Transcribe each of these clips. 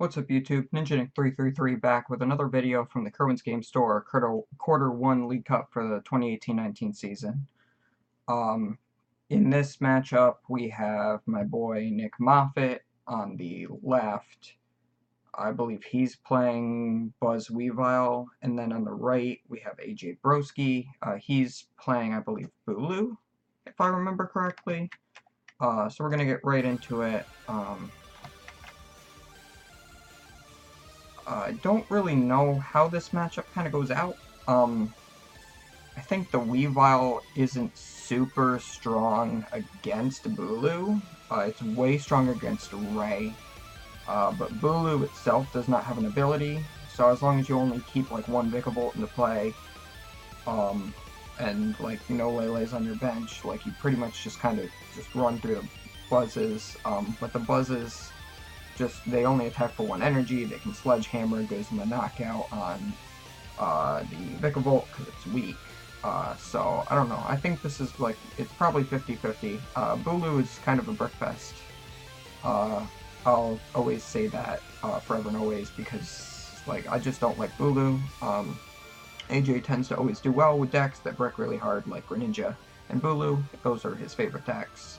What's up YouTube? NinjaNick333 back with another video from the Kirwan's Game Store, Quarter 1 League Cup for the 2018-19 season. In this matchup, we have my boy Nick Moffitt on the left. I believe he's playing Weavile, and then on the right, we have AJ Broski. He's playing, I believe, Bulu, if I remember correctly. So we're going to get right into it. I don't really know how this matchup kind of goes out. I think the Weavile isn't super strong against Bulu. It's way stronger against Ray. But Bulu itself does not have an ability, so as long as you only keep like one Vikavolt into play, and like no Lele's on your bench, like you pretty much just kind of just run through the buzzes. But the buzzes, they only attack for one energy. They can sledgehammer, goes in the knockout on the Vikavolt because it's weak. So I don't know. I think this is like, it's probably 50-50. Bulu is kind of a brickfest. I'll always say that forever and always because like I just don't like Bulu. AJ tends to always do well with decks that brick really hard like Greninja and Bulu. Those are his favorite decks,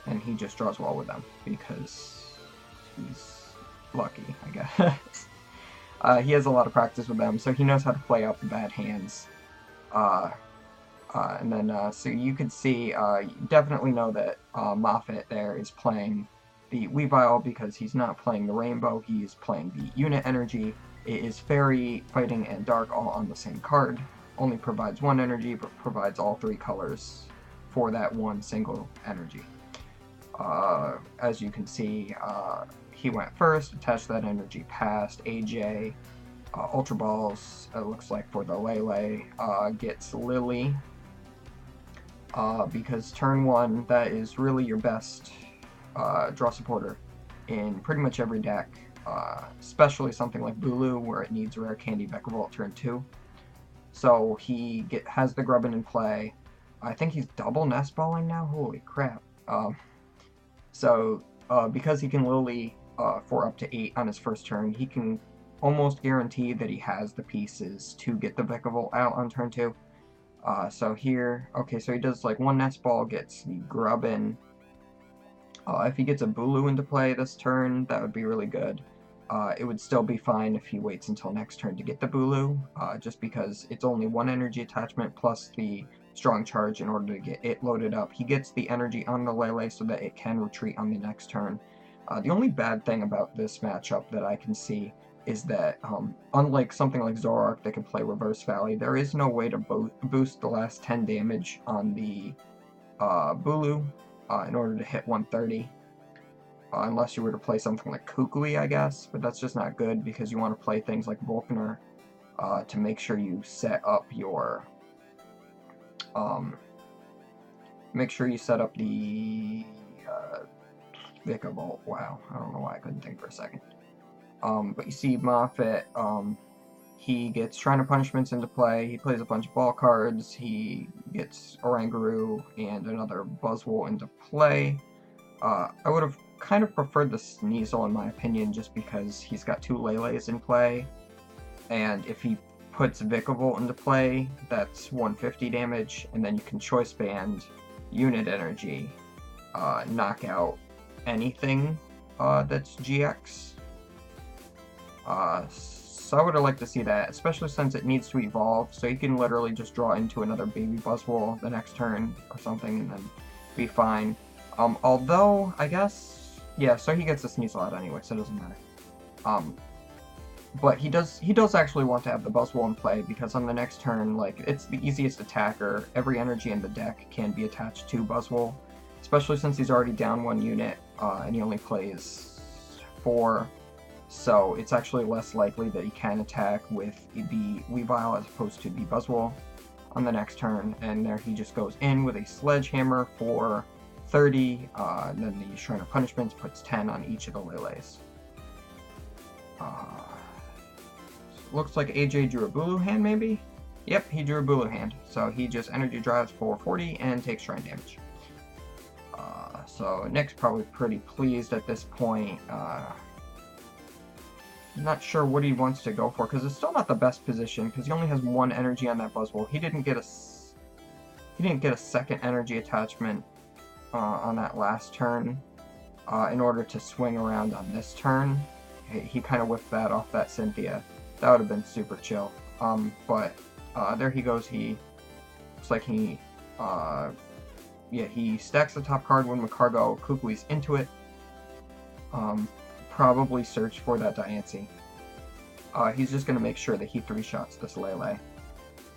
and he just draws well with them because he's lucky, I guess. He has a lot of practice with them, so he knows how to play out the bad hands. And then, so you can see, you definitely know that Moffitt there is playing the Weavile because he's not playing the Rainbow, he's playing the Unit Energy. It is Fairy, Fighting, and Dark all on the same card. Only provides one energy, but provides all three colors for that one single energy. As you can see, he went first, attached that energy past AJ. Ultra Balls, it looks like for the Lele, gets Lily. Because turn 1, that is really your best draw supporter in pretty much every deck. Especially something like Bulu, where it needs Rare Candy Vikavolt turn 2. So he has the Grubbin in play. I think he's double nest balling now? Holy crap. So because he can Lily for up to 8 on his first turn, he can almost guarantee that he has the pieces to get the Vikavolt out on turn 2. So here, okay, so he does like one nest ball, gets the Grubbin. If he gets a Bulu into play this turn, that would be really good. It would still be fine if he waits until next turn to get the Bulu, just because it's only one energy attachment plus the strong charge in order to get it loaded up. He gets the energy on the Lele so that it can retreat on the next turn. The only bad thing about this matchup that I can see is that, unlike something like Zoroark that can play Reverse Valley, there is no way to boost the last 10 damage on the Bulu in order to hit 130. Unless you were to play something like Kukui, I guess, but that's just not good because you want to play things like Volkner to make sure you set up your the Vikavolt. Wow, I don't know why I couldn't think for a second. But you see Moffitt, he gets Shrine of Punishments into play, he plays a bunch of ball cards, he gets Oranguru and another Buzzwole into play. I would have kind of preferred the Sneasel in my opinion, just because he's got 2 Lele's in play, and if he puts Vikavolt into play, that's 150 damage, and then you can choice band Unit Energy, knock out anything that's GX. So I would have liked to see that, especially since it needs to evolve, so you can literally just draw into another baby Buzzwole the next turn or something and then be fine. Although, I guess, yeah, so he gets the Sneasel out anyway, so it doesn't matter. But he does actually want to have the Buzzwole in play, because on the next turn, like, it's the easiest attacker. Every energy in the deck can be attached to Buzzwole, especially since he's already down 1 unit, and he only plays 4. So it's actually less likely that he can attack with the Weavile as opposed to the Buzzwole on the next turn. And there he just goes in with a Sledgehammer for 30, and then the Shrine of Punishments puts 10 on each of the Lele's. Looks like AJ drew a Bulu hand, maybe? Yep, he drew a Bulu hand. So he just energy drives for 40 and takes Shrine damage. So Nick's probably pretty pleased at this point. I'm not sure what he wants to go for, because it's still not the best position, because he only has one energy on that Buzzwole. He didn't get a second energy attachment on that last turn in order to swing around on this turn. He kind of whiffed that off that Cynthia. That would have been super chill. But there he goes. He looks like he stacks the top card when Macargo Kukui's into it. Probably search for that Diancie. He's just going to make sure that he 3-shots this Lele.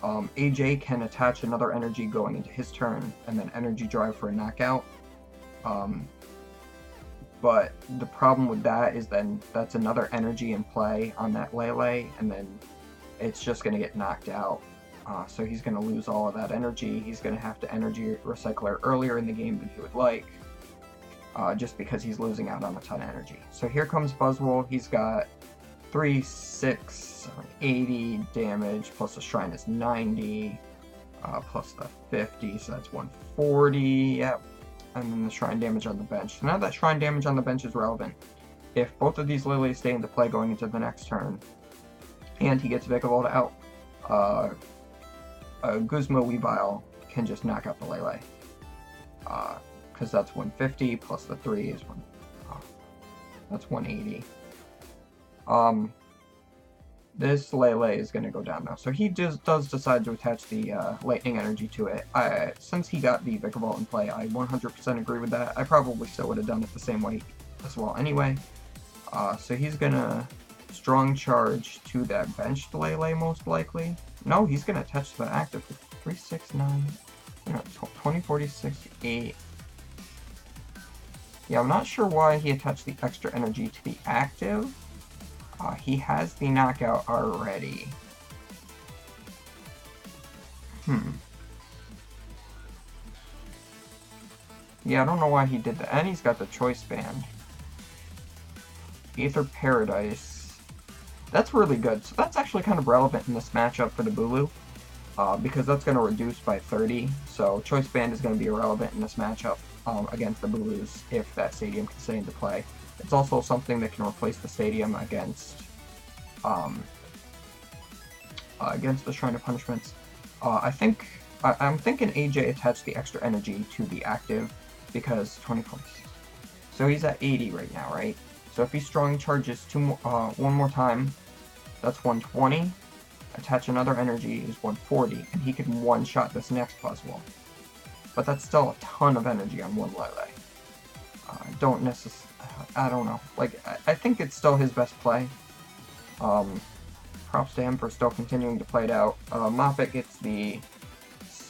AJ can attach another energy going into his turn, and then energy drive for a knockout. But the problem with that is then that's another energy in play on that Lele, and then it's just going to get knocked out. So he's going to lose all of that energy. He's going to have to energy recycle earlier in the game than he would like, just because he's losing out on a ton of energy. So here comes Buzzwole. He's got 3, 6, 80 damage, plus the Shrine is 90, plus the 50, so that's 140, yep. And then the Shrine damage on the bench. So now that Shrine damage on the bench is relevant. If both of these Lilies stay into play going into the next turn, and he gets Vikavolt out, Guzma Weavile can just knock out the Lele. Because that's 150, plus the 3 is that's 180. This Lele is going to go down now. So he just does decide to attach the lightning energy to it. Since he got the Vikavolt in play, I 100% agree with that. I probably still would have done it the same way as well anyway. So he's going to strong charge to that benched Lele most likely. No, he's going to attach the active. 3, 6, 9, 20, 40, 60, 8. Yeah, I'm not sure why he attached the extra energy to the active. He has the knockout already. Yeah, I don't know why he did that. And he's got the choice band. Aether Paradise. That's really good. So that's actually kind of relevant in this matchup for the Bulu. Because that's going to reduce by 30. So choice band is going to be irrelevant in this matchup against the Bulus if that stadium can stay into play. It's also something that can replace the stadium against the Shrine of Punishments. I'm thinking AJ attached the extra energy to the active because 2046. So he's at 80 right now, right? So if he strong charges one more time, that's 120. Attach another energy is 140, and he can one-shot this next Buzzwole. But that's still a ton of energy on one Lele. I don't know. Like, I think it's still his best play. Props to him for still continuing to play it out. Moffitt gets the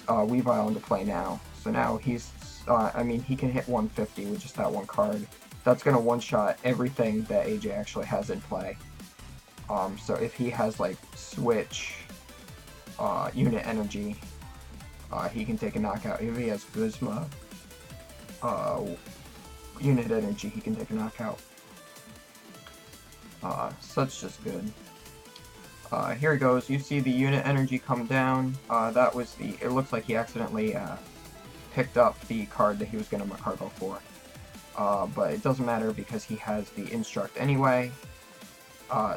Weavile into play now. So now he's, he can hit 150 with just that one card. That's going to one-shot everything that AJ actually has in play. So if he has, like, switch unit energy, he can take a knockout. If he has Guzma unit energy, he can take a knockout. So that's just good. Here he goes. You see the unit energy come down. It looks like he accidentally picked up the card that he was going to Macargo for. But it doesn't matter because he has the Instruct anyway.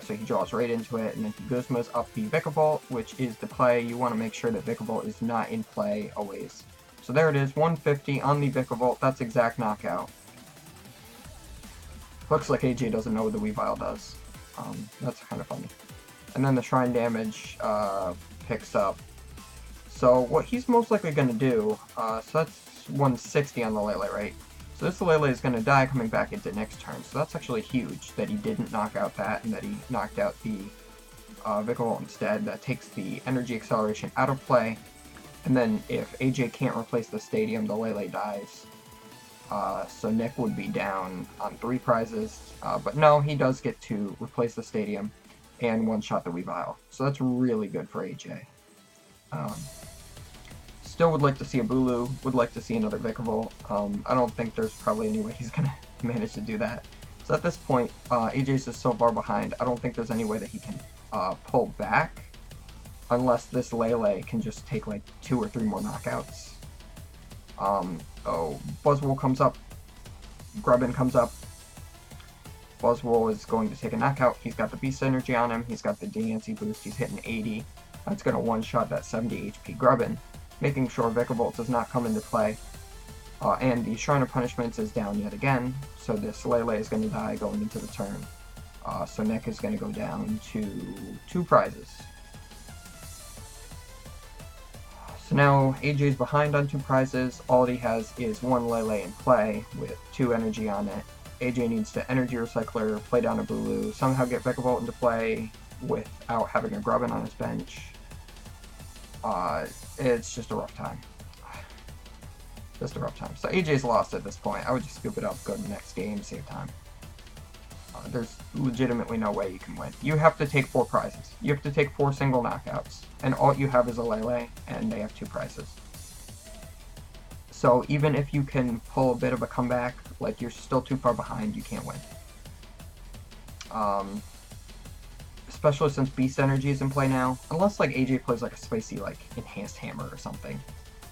So he draws right into it, and then he Guzma's up the Vikavolt, which is the play. You want to make sure that Vikavolt is not in play always. So there it is, 150 on the Vikavolt. That's exact knockout. Looks like AJ doesn't know what the Weavile does. That's kind of funny. And then the Shrine damage picks up. So what he's most likely going to do, so that's 160 on the Lele, right? So this Lele is going to die coming back into next turn. So that's actually huge that he didn't knock out that and that he knocked out the Vikavolt instead. That takes the energy acceleration out of play. And then if AJ can't replace the stadium, the Lele dies. So Nick would be down on 3 prizes. But no, he does get to replace the stadium and one-shot the Weavile. So that's really good for AJ. Still would like to see a Bulu, would like to see another Vikavolt. I don't think there's probably any way he's going to manage to do that. So at this point, AJ's just so far behind, I don't think there's any way that he can pull back unless this Lele can just take like 2 or 3 more knockouts. Buzzwole comes up, Grubbin comes up. Buzzwole is going to take a knockout. He's got the Beast Energy on him. He's got the Dancy boost. He's hitting 80. That's going to one-shot that 70 HP Grubbin, making sure Vikavolt does not come into play. And the Shrine of Punishments is down yet again, so this Lele is going to die going into the turn. So Nick is going to go down to 2 prizes. So now AJ's behind on 2 prizes. All he has is 1 Lele in play with 2 energy on it. AJ needs to Energy Recycler, play down a Bulu, somehow get Vikavolt into play without having a Grubbin on his bench. It's just a rough time. Just a rough time. So AJ's lost at this point. I would just scoop it up, go to the next game, save time. There's legitimately no way you can win. You have to take 4 prizes. You have to take 4 single knockouts. And all you have is a Lele, and they have 2 prizes. So even if you can pull a bit of a comeback, like you're still too far behind, you can't win. Especially since Beast Energy is in play now. Unless like AJ plays like a spicy like Enhanced Hammer or something.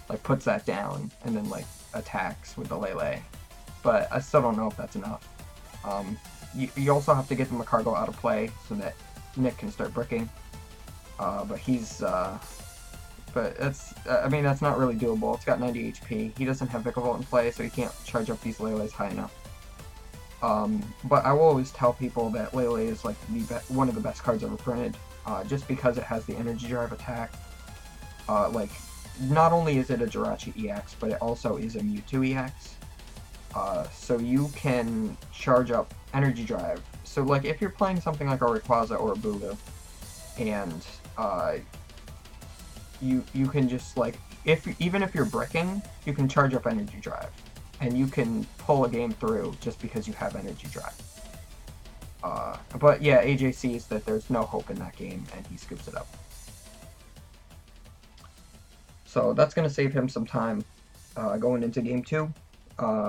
Like puts that down and then like attacks with the Lele. But I still don't know if that's enough. You also have to get the Macargo out of play so that Nick can start bricking. But he's, but it's, I mean, that's not really doable. It's got 90 HP. He doesn't have Vikavolt in play, so he can't charge up these Lele's high enough. But I will always tell people that Lele is like one of the best cards ever printed, just because it has the Energy Drive attack. Like, not only is it a Jirachi EX, but it also is a Mewtwo EX. So you can charge up Energy Drive. So like if you're playing something like a Rayquaza or a Bulu, and you can just like even if you're bricking, you can charge up Energy Drive, and you can pull a game through just because you have Energy Drive. But yeah, AJ sees that there's no hope in that game, and he scoops it up. So that's going to save him some time going into game 2.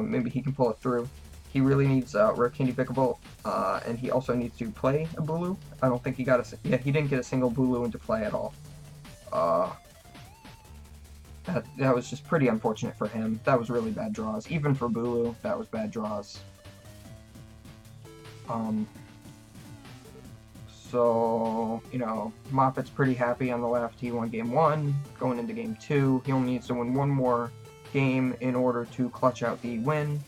Maybe he can pull it through. He really needs Rare Candy Vikavolt, and he also needs to play a Bulu. I don't think he got a... Yeah, he didn't get a single Bulu into play at all. That was just pretty unfortunate for him. That was really bad draws. Even for Bulu, that was bad draws. So, you know, Moffitt's pretty happy on the left. He won game 1. Going into game 2, he only needs to win 1 more game in order to clutch out the win.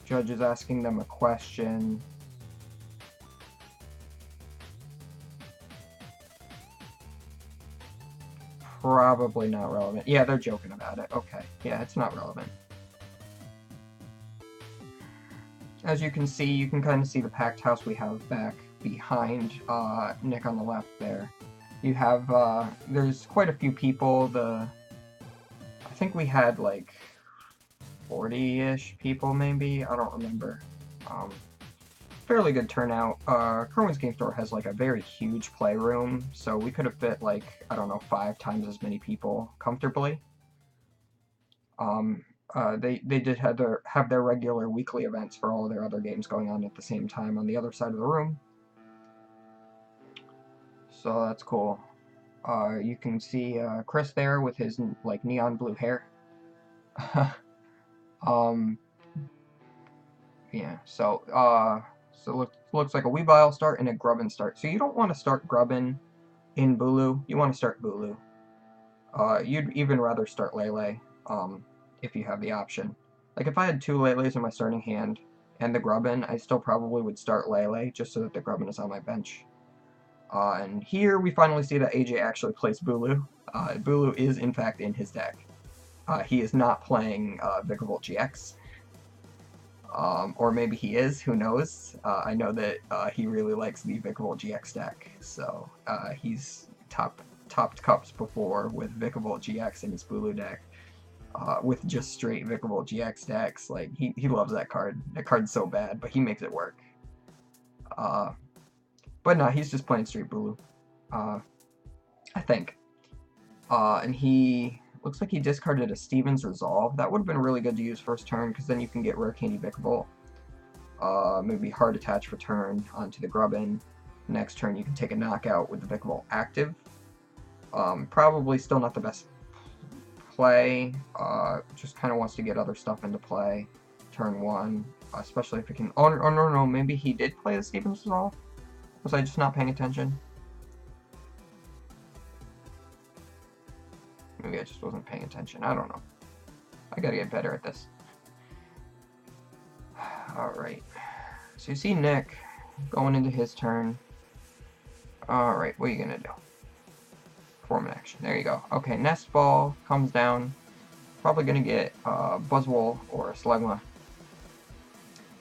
Judge is asking them a question. Probably not relevant. Yeah, they're joking about it. Okay. Yeah, it's not relevant. As you can see, you can kind of see the packed house we have back behind Nick on the left there. You have, there's quite a few people. I think we had like 40-ish people maybe, I don't remember. Fairly good turnout. Kirwan's Game Store has like a very huge playroom, so we could have fit like, I don't know, 5 times as many people comfortably. They did have their regular weekly events for all of their other games going on at the same time on the other side of the room. So that's cool. You can see Chris there with his like neon blue hair. Yeah. So looks like a Weavile start and a Grubbin start. So you don't want to start Grubbin in Bulu. You want to start Bulu. You'd even rather start Lele. If you have the option. Like if I had 2 Leles in my starting hand and the Grubbin, I still probably would start Lele just so that the Grubbin is on my bench. And here we finally see that AJ actually plays Bulu. Bulu is in fact in his deck. He is not playing Vikavolt GX. Or maybe he is, who knows. I know that he really likes the Vikavolt GX deck, so he's topped cups before with Vikavolt GX in his Bulu deck. With just straight Vikavolt GX decks. Like, he loves that card. That card's so bad, but he makes it work. But no, he's just playing straight Bulu. I think. And he... Looks like he discarded a Steven's Resolve. That would have been really good to use first turn, because then you can get Rare Candy Vikavolt. Maybe Hard Attach for turn onto the Grubbin. Next turn you can take a knockout with the Vikavolt active. Probably still not the best play, just kind of wants to get other stuff into play. Turn 1, especially if it can... Oh, no, maybe he did play the Stevens Resolve? Was I just not paying attention? Maybe I just wasn't paying attention. I don't know. I gotta get better at this. Alright. So you see Nick going into his turn. Alright, what are you gonna do? Perform an action. There you go. Okay, Nest Ball comes down. Probably gonna get Buzzwole or Slugma.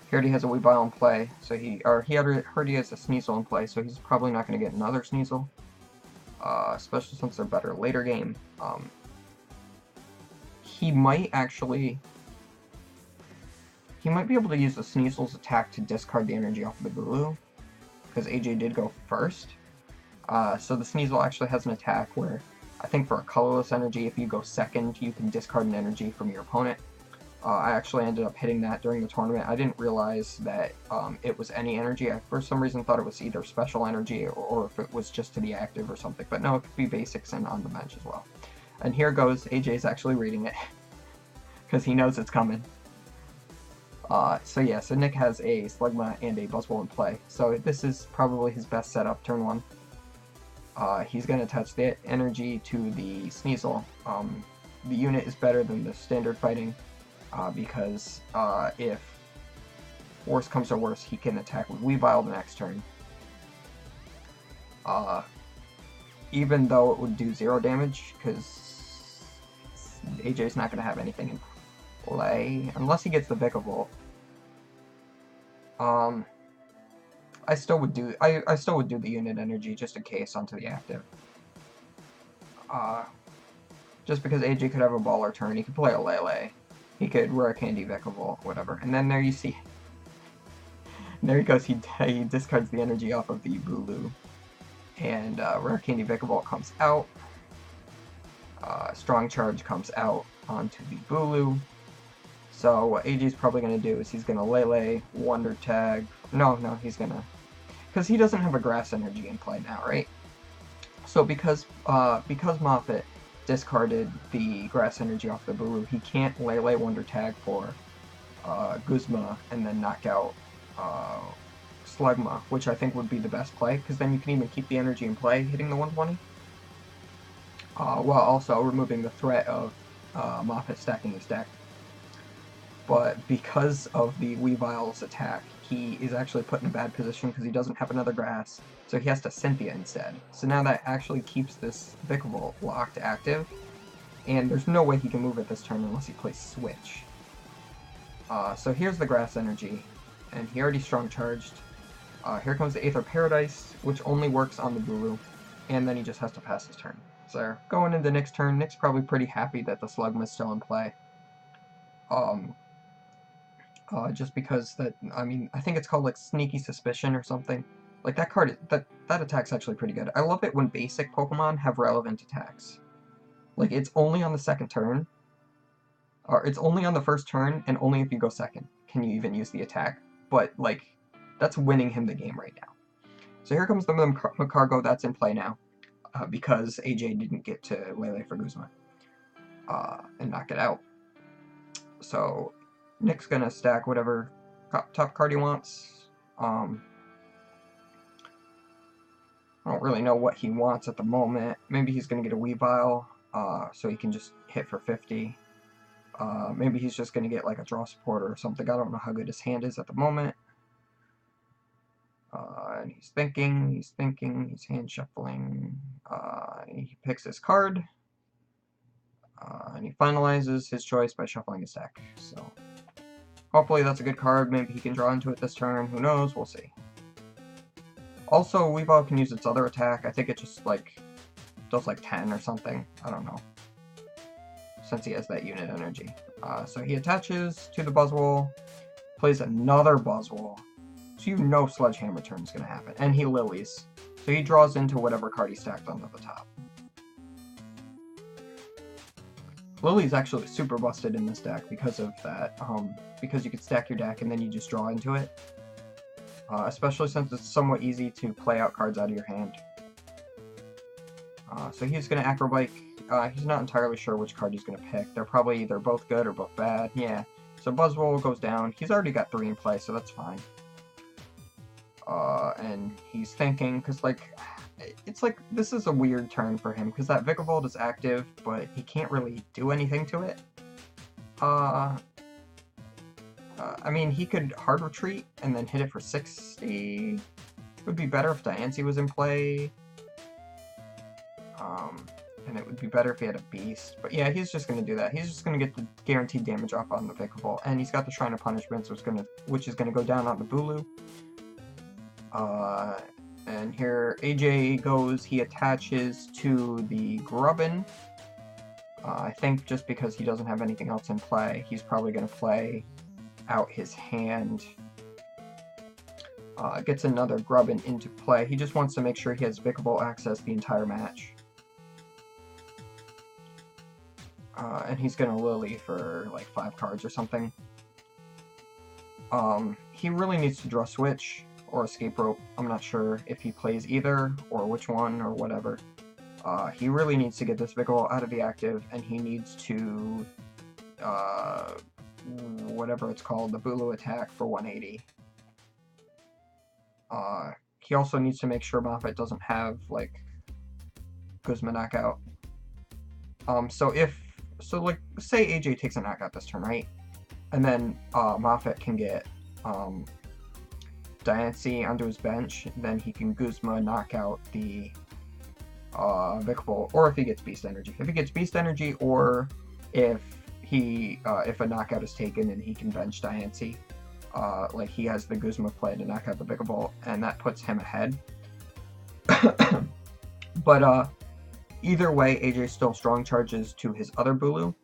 He already has a Weavile in play, so he already has a Sneasel in play, so he's probably not gonna get another Sneasel. Especially since they're better later game. He might be able to use the Sneasel's attack to discard the energy off of the Bulu, because AJ did go first. So the Sneasel actually has an attack where, I think for a colorless energy, if you go second, you can discard an energy from your opponent. I actually ended up hitting that during the tournament. I didn't realize that it was any energy. I, for some reason, thought it was either special energy or if it was just to the active or something. But no, it could be basics and on the bench as well. And here goes, AJ's actually reading it, because he knows it's coming. So yeah, so Nick has a Slugma and a Buzzwole in play. So this is probably his best setup, turn 1. He's going to attach the energy to the Sneasel. The unit is better than the standard fighting, because if worse comes to worse, he can attack with Weavile the next turn. Even though it would do 0 damage, because AJ's not going to have anything in play, unless he gets the Vikavolt. I still would do the unit energy just in case onto the active. Just because AJ could have a baller turn, he could play a Lele, he could Rare Candy Vikavolt, whatever. And then there you see, there he goes. He discards the energy off of the Bulu, and Rare Candy Vikavolt comes out. Strong Charge comes out onto the Bulu. So what AJ's probably going to do is he's going to Lele, Wonder Tag. No, he's going to... Because he doesn't have a Grass Energy in play now, right? So because Moffitt discarded the Grass Energy off the Bulu, he can't Lele Wonder Tag for Guzma and then knock out Slugma, which I think would be the best play, because then you can even keep the energy in play, hitting the 120. While also removing the threat of Moffitt stacking his deck. But because of the Weavile's attack, he is actually put in a bad position because he doesn't have another grass, so he has to Cynthia instead. So now that actually keeps this Vikavolt locked active, and there's no way he can move it this turn unless he plays Switch. So here's the grass energy, and he already strong charged. Here comes the Aether Paradise, which only works on the Bulu, and then he just has to pass his turn. So going into Nick's turn, Nick's probably pretty happy that the Slugma is still in play. Just because that, I mean, I think it's called like Sneaky Suspicion or something. Like that card, that attack's actually pretty good. I love it when basic Pokemon have relevant attacks. Like it's only on the second turn, or it's only on the first turn, and only if you go second can you even use the attack. But like, that's winning him the game right now. So here comes the Macargo that's in play now, because AJ didn't get to Lele for Guzma, and knock it out. So Nick's gonna stack whatever top card he wants. I don't really know what he wants at the moment. Maybe he's gonna get a Weavile, so he can just hit for 50. Maybe he's just gonna get like a draw supporter or something. I don't know how good his hand is at the moment. And he's thinking, he's hand shuffling. He picks his card, and he finalizes his choice by shuffling his deck. So hopefully that's a good card. Maybe he can draw into it this turn. Who knows? We'll see. Also, Weavile can use its other attack. I think it just like does like 10 or something. I don't know, since he has that unit energy. So he attaches to the Buzzwole, plays another Buzzwole. So you know Sledgehammer turn is going to happen. And he Lilies. So he draws into whatever card he stacked onto the top. Lily's actually super busted in this deck because of that. Because you can stack your deck and then you just draw into it. Especially since it's somewhat easy to play out cards out of your hand. So he's going to Acrobike he's not entirely sure which card he's going to pick. They're probably either both good or both bad. Yeah. So Buzzwole goes down. He's already got 3 in play, so that's fine. And he's thinking, because, like, it's like, this is a weird turn for him, because that Vikavolt is active, but he can't really do anything to it. I mean, he could hard retreat and then hit it for 60. It would be better if Diancie was in play. And it would be better if he had a Beast. But yeah, he's just going to do that. He's just going to get the guaranteed damage off on the Vikavolt. And he's got the Shrine of Punishment, which is going to go down on the Bulu. And here AJ goes, he attaches to the Grubbin. I think just because he doesn't have anything else in play, he's probably going to play out his hand. Gets another Grubbin into play. He just wants to make sure he has Vikavolt access the entire match. And he's going to Lily for like 5 cards or something. He really needs to draw Switch or Escape Rope. I'm not sure if he plays either or which one or whatever. He really needs to get this Vikavolt out of the active, and he needs to whatever it's called, the Bulu attack for 180. He also needs to make sure Moffitt doesn't have like Guzma knockout. So like say AJ takes a knockout this turn, right? And then Moffitt can get Diancie onto his bench, then he can Guzma knock out the Vikavolt, or if he gets Beast Energy. If he gets Beast Energy, or if a knockout is taken and he can bench Diancie, like he has the Guzma play to knock out the Vikavolt, and that puts him ahead. But either way, AJ still strong charges to his other Bulu.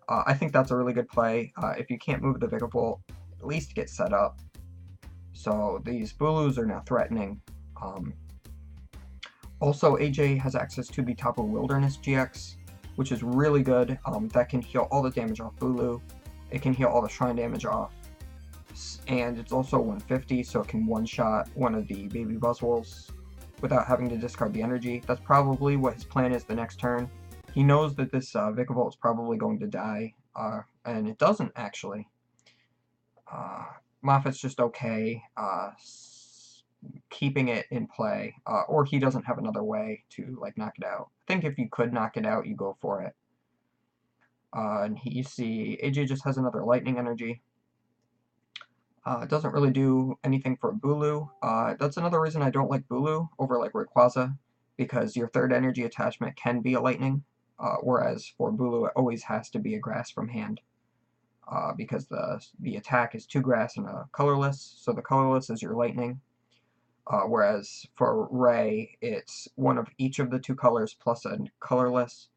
I think that's a really good play. If you can't move the Vikavolt, at least get set up. So these Bulus are now threatening. Also, AJ has access to the Tapu Wilderness GX, which is really good. That can heal all the damage off Bulu. It can heal all the Shrine damage off. And it's also 150, so it can one-shot one of the baby Buzzwoles without having to discard the energy. That's probably what his plan is the next turn. He knows that this Vikavolt is probably going to die, and it doesn't actually. Moffitt's just okay keeping it in play, or he doesn't have another way to like knock it out. I think if you could knock it out, you go for it. And you see AJ just has another lightning energy. It doesn't really do anything for Bulu. That's another reason I don't like Bulu over like Rayquaza, because your third energy attachment can be a lightning, whereas for Bulu it always has to be a grass from hand. Because the attack is 2 grass and a colorless, so the colorless is your lightning. Whereas for Ray, it's one of each of the 2 colors plus a colorless,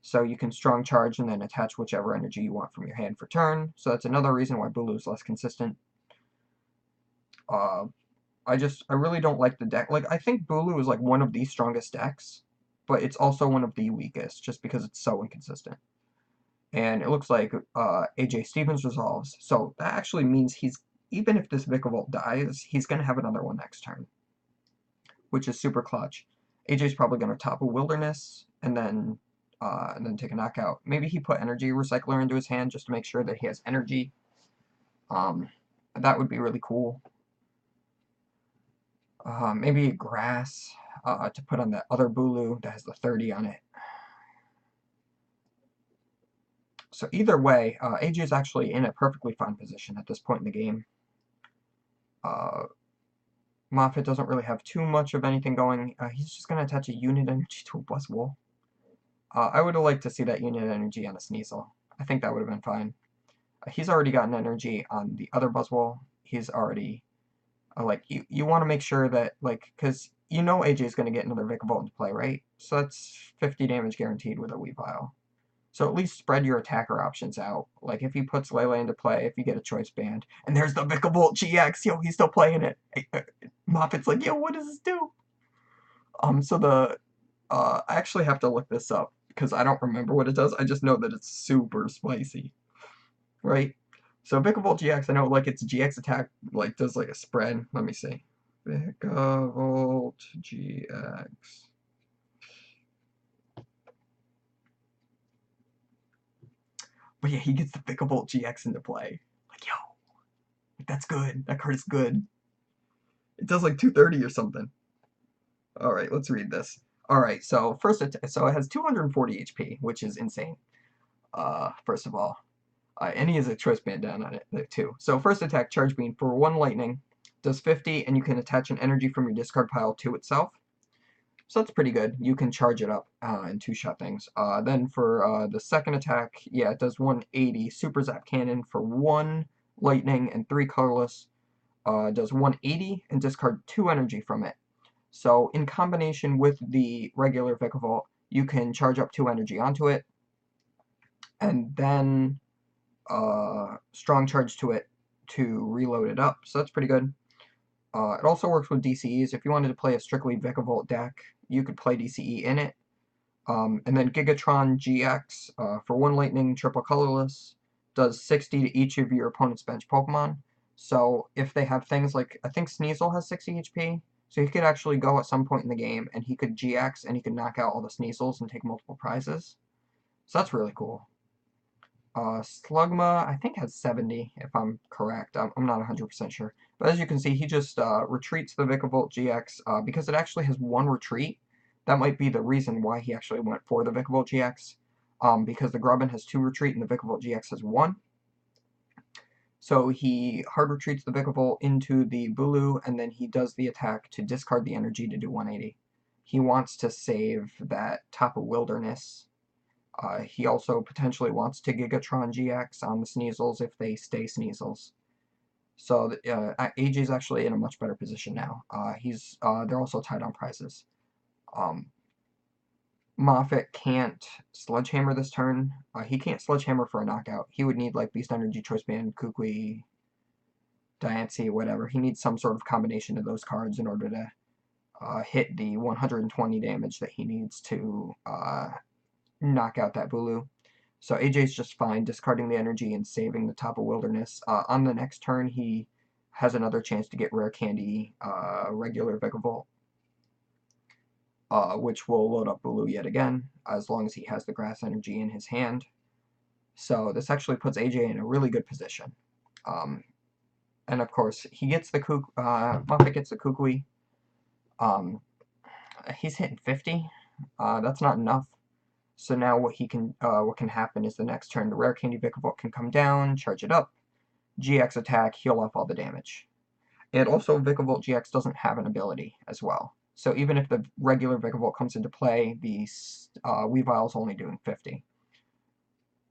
so you can strong charge and then attach whichever energy you want from your hand for turn. So that's another reason why Bulu is less consistent. I really don't like the deck. Like, I think Bulu is like one of the strongest decks, but it's also one of the weakest, just because it's so inconsistent. And it looks like AJ Stevens resolves, so that actually means even if this Vikavolt dies, he's going to have another one next turn, which is super clutch. AJ's probably going to Tapu Wilderness, and then take a knockout. Maybe he put Energy Recycler into his hand just to make sure that he has energy. That would be really cool. Maybe Grass to put on that other Bulu that has the 30 on it. So either way, AJ is actually in a perfectly fine position at this point in the game. Moffitt doesn't really have too much of anything going. He's just going to attach a unit energy to a Buzzwole. I would have liked to see that unit energy on a Sneasel. I think that would have been fine. He's already gotten energy on the other Buzzwole. He's already, like, you want to make sure that, like, because you know AJ's going to get another Vikavolt into play, right? So that's 50 damage guaranteed with a Weavile. So at least spread your attacker options out. Like, if he puts Lele into play, if you get a choice band, and there's the Vikavolt GX, yo, he's still playing it. Moffitt's like, yo, what does this do? I actually have to look this up, because I don't remember what it does. I just know that it's super spicy. Right? So Vikavolt GX, I know, like, its GX attack, like, does, like, a spread. Let me see. Vikavolt GX. But yeah, he gets the Vikavolt GX into play. Like, yo, that's good. That card is good. It does like 230 or something. Alright, let's read this. Alright, so so it has 240 HP, which is insane. First of all. And he has a choice band down on it too. So first attack, Charge Beam, for 1 lightning, does 50, and you can attach an energy from your discard pile to itself. So that's pretty good. You can charge it up and two-shot things. Then for the second attack, yeah, it does 180. Super Zap Cannon for 1 lightning and 3 colorless. Does 180 and discard 2 energy from it. So in combination with the regular Vikavolt, you can charge up 2 energy onto it, and then strong charge to it to reload it up. So that's pretty good. It also works with DCEs. If you wanted to play a strictly Vikavolt deck, you could play DCE in it. And then Gigatron GX for 1 lightning, triple colorless, does 60 to each of your opponent's bench Pokemon. So if they have things like, I think Sneasel has 60 HP, so he could actually go at some point in the game and he could GX and he could knock out all the Sneasels and take multiple prizes. So that's really cool. Slugma, I think, has 70, if I'm correct. I'm not 100% sure. But as you can see, he just retreats the Vikavolt GX because it actually has 1 retreat. That might be the reason why he actually went for the Vikavolt GX, because the Grubbin has 2 retreat and the Vikavolt GX has 1. So he hard retreats the Vikavolt into the Bulu, and then he does the attack to discard the energy to do 180. He wants to save that Tapu Wilderness. He also potentially wants to Gigatron GX on the Sneasels if they stay Sneasels. So AJ's actually in a much better position now. They're also tied on prizes. Moffitt can't Sledgehammer this turn. He can't Sledgehammer for a knockout. He would need like Beast Energy, Choice Band, Kukui, Diancie, whatever. He needs some sort of combination of those cards in order to hit the 120 damage that he needs to knock out that Bulu. So AJ's just fine discarding the energy and saving the Tapu Wilderness. On the next turn, he has another chance to get Rare Candy, regular Vikavolt, which will load up Bulu yet again, as long as he has the Grass Energy in his hand. So this actually puts AJ in a really good position. And of course, he gets the Moffitt gets the Kukui. He's hitting 50. That's not enough. So now what can happen is the next turn the Rare Candy Vikavolt can come down, charge it up, GX attack, heal off all the damage. And also Vikavolt GX doesn't have an ability as well. So even if the regular Vikavolt comes into play, the Weavile's only doing 50.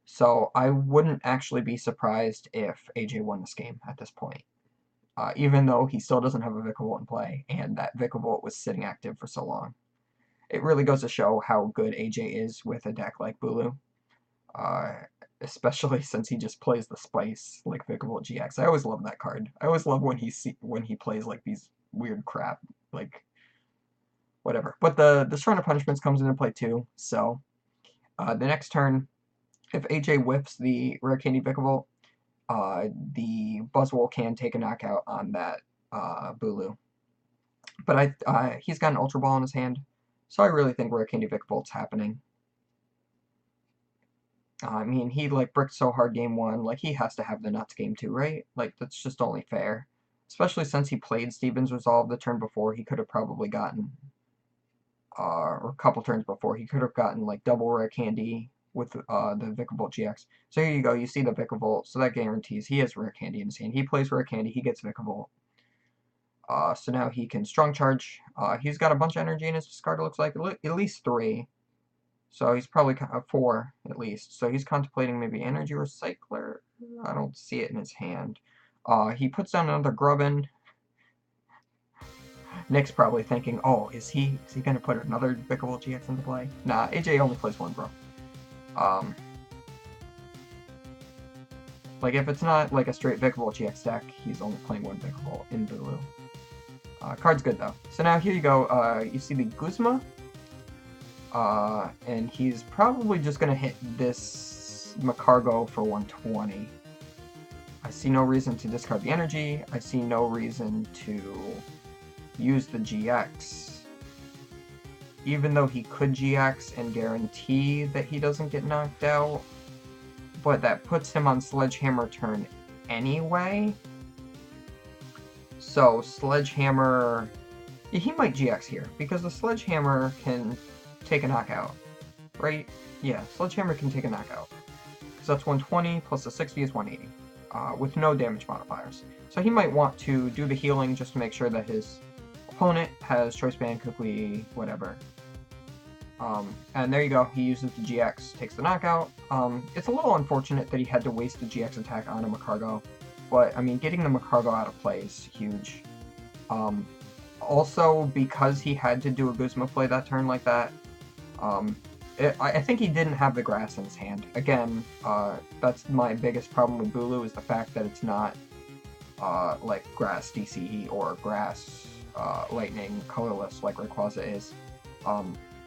So I wouldn't actually be surprised if AJ won this game at this point. Even though he still doesn't have a Vikavolt in play, and that Vikavolt was sitting active for so long. It really goes to show how good AJ is with a deck like Bulu. Especially since he just plays the Spice like Vikavolt GX. I always love that card. I always love when he plays like these weird crap, like whatever. But the Shrine of Punishments comes into play too. So the next turn, if AJ whiffs the Rare Candy Vikavolt, the Buzzwole can take a knockout on that Bulu. But he's got an Ultra Ball in his hand, so I really think Rare Candy Vikavolt's happening. I mean, he like bricked so hard game 1, like he has to have the nuts game 2, right? Like that's just only fair. Especially since he played Steven's Resolve the turn before, he could have probably gotten, or a couple turns before, he could have gotten like double Rare Candy with the Vikavolt GX. So here you go, you see the Vikavolt, so that guarantees he has Rare Candy in his hand. He plays Rare Candy, he gets Vikavolt. So now he can Strong Charge. He's got a bunch of energy in his discard, it looks like, at least 3. So he's probably 4, at least. So he's contemplating maybe Energy Recycler. I don't see it in his hand. He puts down another Grubbin. Nick's probably thinking, oh, is he going to put another Vikavolt GX into play? Nah, AJ only plays 1, bro. Like, if it's not like a straight Vikavolt GX deck, he's only playing 1 Vikavolt in Bulu. Card's good, though. So now here you go. You see the Guzma. And he's probably just going to hit this Macargo for 120. I see no reason to discard the energy. I see no reason to use the GX. Even though he could GX and guarantee that he doesn't get knocked out, but that puts him on Sledgehammer turn anyway. So Sledgehammer, he might GX here, because the Sledgehammer can take a knockout, right? Yeah, Sledgehammer can take a knockout. Because that's 120 plus the 60 is 180, with no damage modifiers. So he might want to do the healing just to make sure that his opponent has Choice Band, Kukui, whatever. And there you go, he uses the GX, takes the knockout. It's a little unfortunate that he had to waste the GX attack on a Macargo, but I mean, getting the Macargo out of play is huge. Also, because he had to do a Guzma play that turn like that, I think he didn't have the grass in his hand. Again, that's my biggest problem with Bulu, is the fact that it's not like grass DCE or grass lightning colorless like Rayquaza is.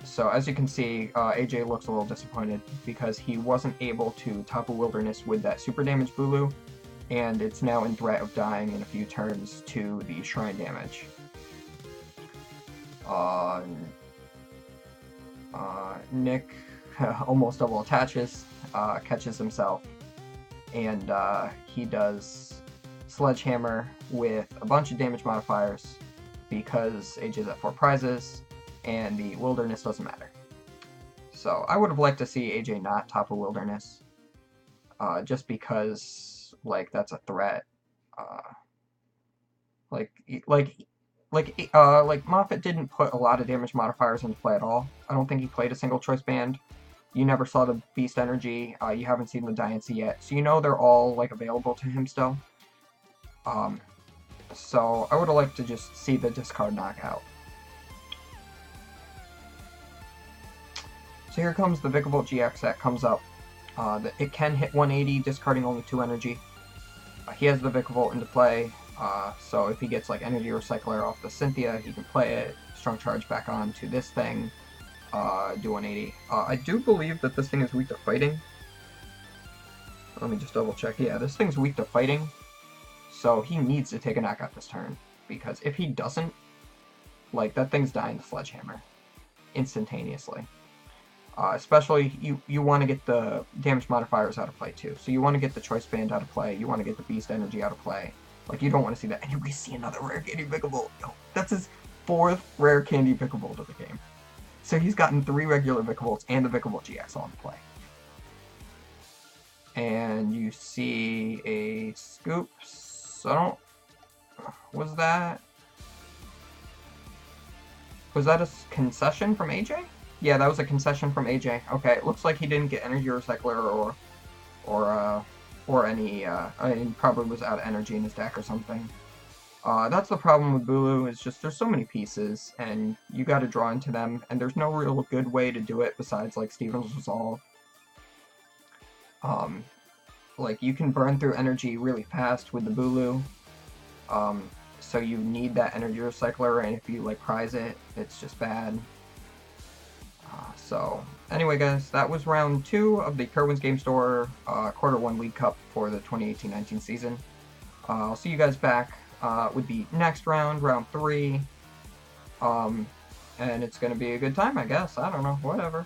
So as you can see, AJ looks a little disappointed because he wasn't able to Tapu Wilderness with that super damage Bulu, and it's now in threat of dying in a few turns to the shrine damage. Nick almost double attaches, catches himself, and he does Sledgehammer with a bunch of damage modifiers because AJ's at 4 prizes, and the Wilderness doesn't matter. So I would have liked to see AJ not Tapu Wilderness, just because, like, that's a threat. Like Moffitt didn't put a lot of damage modifiers into play at all. I don't think he played a single choice band. You never saw the Beast Energy. You haven't seen the Diancie yet, so you know they're all like available to him still. So I would have liked to just see the discard knockout. So here comes the Vikavolt GX that comes up. It can hit 180, discarding only 2 energy. He has the Vikavolt into play, so if he gets like Energy Recycler off the Cynthia, he can play it, Strong Charge back on to this thing, do 180. I do believe that this thing is weak to fighting. Let me just double check. Yeah, this thing's weak to fighting, so he needs to take a knockout this turn, because if he doesn't, like, that thing's dying to Sledgehammer instantaneously. Especially, you want to get the damage modifiers out of play too. So you want to get the Choice Band out of play, you want to get the Beast Energy out of play. Like, you don't want to see that. And we see another Rare Candy Vikavolt. Yo, that's his 4th Rare Candy Vikavolt of the game. So he's gotten 3 regular Vikavolts and the Vikavolt GX all in play. And you see a Scoop. So, was that a concession from AJ? Yeah, that was a concession from AJ. Okay, it looks like he didn't get Energy Recycler or any, he probably was out of energy in his deck or something. That's the problem with Bulu, is just there's so many pieces, and you gotta draw into them, and there's no real good way to do it besides, like, Steven's Resolve. Like, you can burn through energy really fast with the Bulu, so you need that Energy Recycler, and if you, like, prize it, it's just bad. So, anyway guys, that was round 2 of the Kirwan's Game Store Quarter 1 League Cup for the 2018-19 season. I'll see you guys back with the next round, round 3. And it's going to be a good time, I guess. I don't know, whatever.